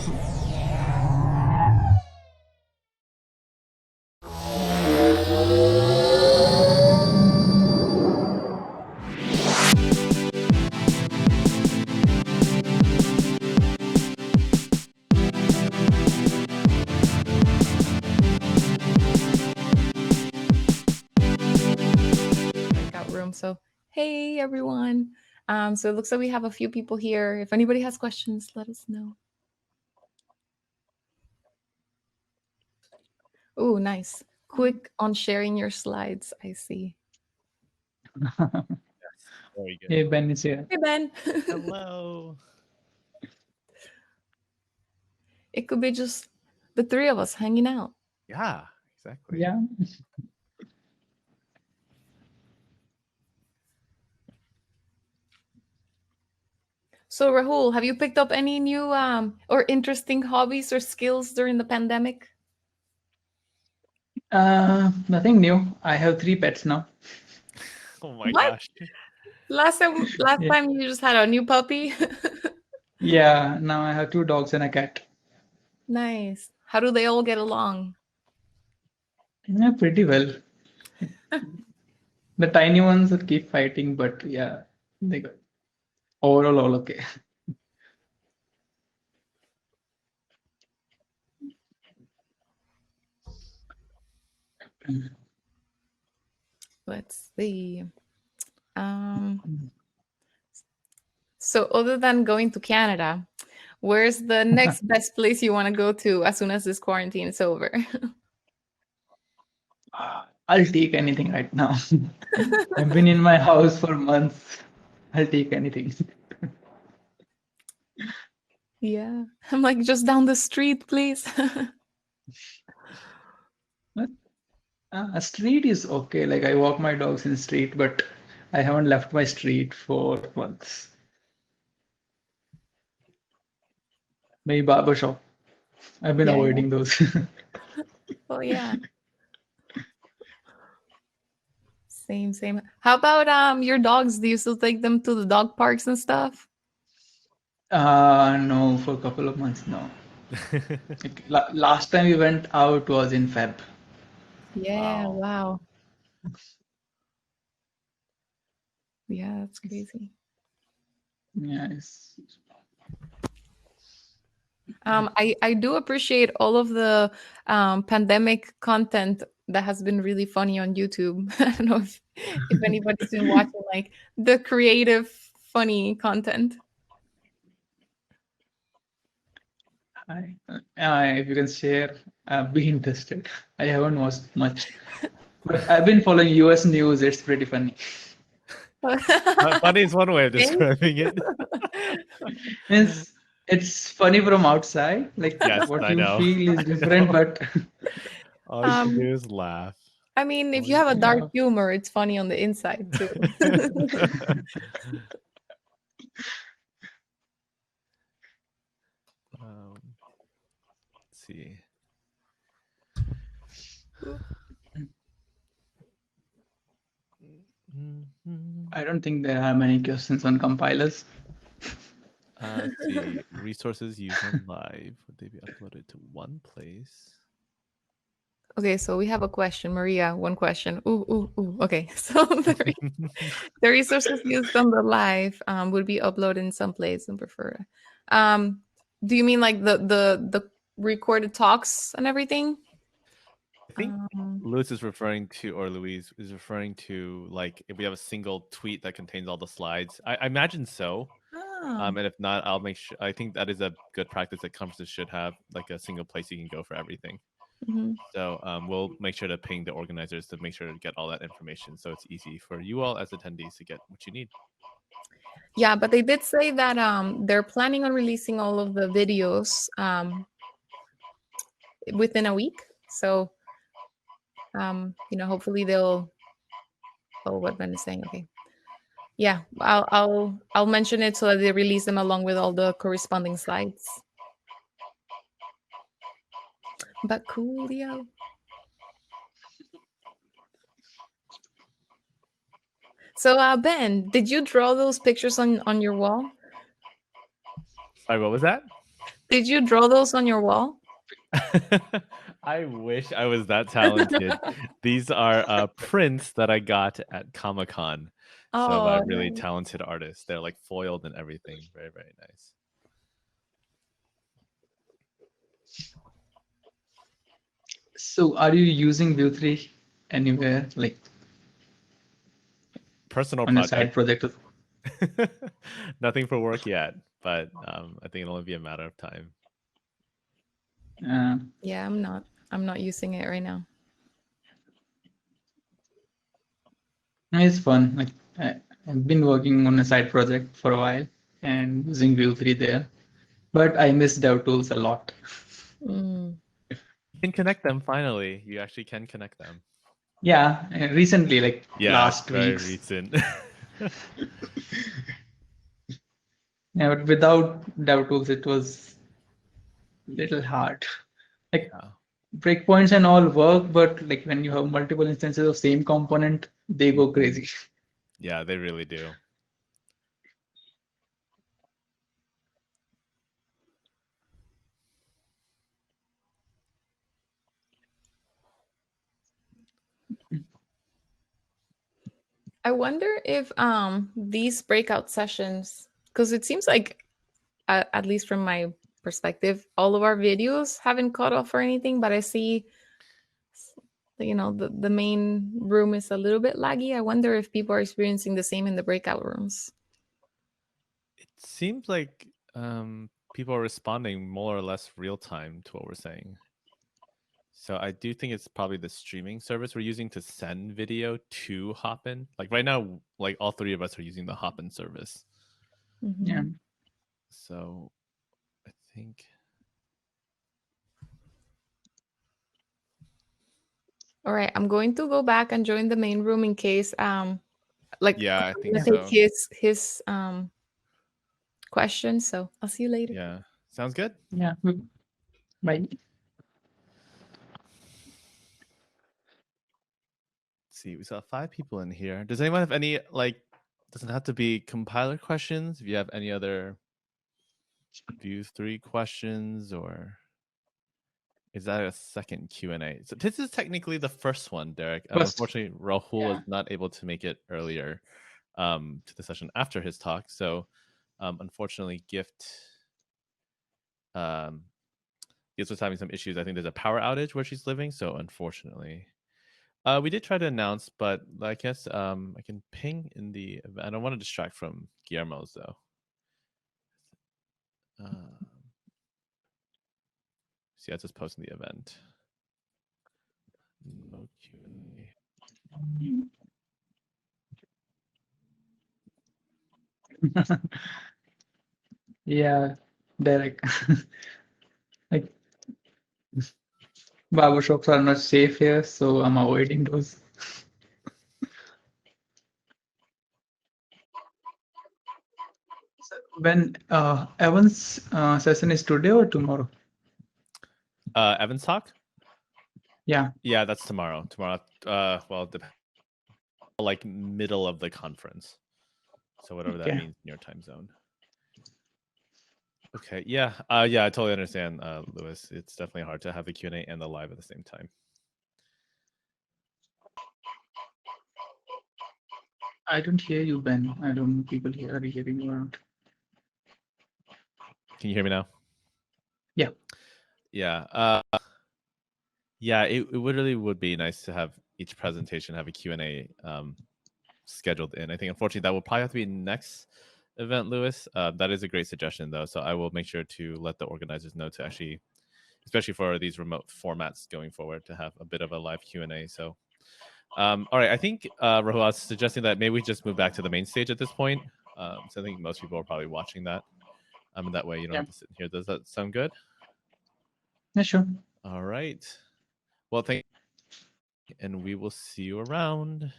Breakout room. So, hey everyone. So it looks like we have a few people here. If anybody has questions, let us know. Oh, nice. Quick on sharing your slides. I see. Very good. Hey, Ben is here. Hey, Ben. Hello. It could be just the three of us hanging out. Yeah, exactly. Yeah. So, Rahul, have you picked up any new or interesting hobbies or skills during the pandemic? Nothing new. I have 3 pets now. Oh my What? gosh. Last Yeah. time you just had a new puppy. Yeah, now I have 2 dogs and a cat. Nice. How do they all get along? Yeah, pretty well. The tiny ones will keep fighting, but yeah, they got overall all okay. Let's see. So other than going to Canada, where's the next best place you want to go to as soon as this quarantine is over? I'll take anything right now. I've been in my house for months. I'll take anything. Yeah. I'm like, just down the street, please. But, a street is okay. Like I walk my dogs in street, but I haven't left my street for months. Maybe barber shop. I've been Yeah. avoiding those. Oh yeah. Same. How about your dogs? Do you still take them to the dog parks and stuff? No, for a couple of months, no. Like, last time we went out was in Feb. Yeah, Wow. wow. Yeah, that's crazy. Yeah, it's, I do appreciate all of the pandemic content that has been really funny on YouTube. I don't know if anybody's been watching like the creative, funny content. if you can share, be interested. I haven't watched much, but I've been following US news. It's pretty funny. Funny is one way of Thanks. describing it. It's funny from outside, like Yes, what I you know. feel is I different, know. but All you can do is laugh. I mean, if All you you have a can dark yeah. humor, it's funny on the inside too. Let's see. I don't think there are many questions on compilers. Let's see. Resources used on live. Would they be uploaded to one place? Okay, so we have a question, Maria. One question. Ooh. Okay, so the resources used on the live would be uploaded in some place and prefer. Do you mean like the recorded talks and everything? I think Um, Louis is referring to, or Louise is referring to, like if we have a single tweet that contains all the slides. I imagine so. oh, And if not, I'll make sure. I think that is a good practice that conferences should have, like a single place you can go for everything. mhm. So we'll make sure to ping the organizers to make sure to get all that information, so it's easy for you all as attendees to get what you need. Yeah, but they did say that they're planning on releasing all of the videos within a week. So hopefully they'll. Oh, what Ben is saying. Okay. Yeah, I'll mention it so that they release them along with all the corresponding slides. But coolio. So Ben, did you draw those pictures on your wall? Sorry, what was that? Did you draw those on your wall? I wish I was that talented. These are prints that I got at Comic Con. So by Oh, really nice. talented artists. They're like foiled and everything. Very, very nice. So are you using Vue 3 anywhere, like Personal on your project. side project? Nothing for work yet, but I think it'll only be a matter of time. Uh, Yeah, I'm not. I'm not using it right now. it's fun. Like I've been working on a side project for a while and using Vue 3 there, but I miss dev tools a lot. Mm. You can connect them finally. You actually can connect them. Yeah, recently, like Yeah, it's last very weeks. recent. Yeah, but without dev tools, it was little hard. Like Yeah. breakpoints and all work, but like when you have multiple instances of same component, they go Mhm. crazy. Yeah, they really do. I wonder if these breakout sessions, because it seems like, at least from my perspective, all of our videos haven't cut off or anything, but I see, the main room is a little bit laggy. I wonder if people are experiencing the same in the breakout rooms. It seems like people are responding more or less real time to what we're saying. So I do think it's probably the streaming service we're using to send video to Hopin. Like right now, like all three of us are using the Hopin service. Yeah. Mhm. So I think All right, I'm going to go back and join the main room in case like yeah, I I'm think gonna Yeah. take so. his question. So I'll see you later. Yeah. Sounds good. Yeah. Bye. Let's see, we saw 5 people in here. Does anyone have any like doesn't have to be compiler questions? If you have any other Vue 3 questions, or is that a second Q&A? So this is technically the first one, Derek. First. Unfortunately, Rahul was Yeah. not able to make it earlier to the session after his talk. So unfortunately, um, Gift was having some issues. I think there's a power outage where she's living. So unfortunately, we did try to announce, but I guess I can ping in the event. I don't want to distract from Guillermo's though. See, I just posted the event. No Q&A. Yeah, Derek. Like barbershops are not safe here, so I'm avoiding those. When Evan's session is today or tomorrow? Evan's talk? Yeah. Yeah, that's tomorrow. Tomorrow, well, like middle of the conference. So whatever that Okay. means in your time zone. Okay, yeah, yeah, I totally understand, Lewis. It's definitely hard to have the Q&A and the live at the same time. I don't hear you, Ben. I don't know people here are hearing you out. Can you hear me now? Yeah. Yeah. Yeah, it really would be nice to have each presentation have a Q&A scheduled in. I think unfortunately that will probably have to be next event, Lewis. That is a great suggestion though. So I will make sure to let the organizers know to actually, especially for these remote formats going forward, to have a bit of a live Q&A. So all right, I think Rahul was suggesting that maybe we just move back to the main stage at this point. So I think most people are probably watching that. And that way you don't Yeah. have to sit here. Does that sound good? Yeah, sure. All right. Well, thank you, and we will see you around.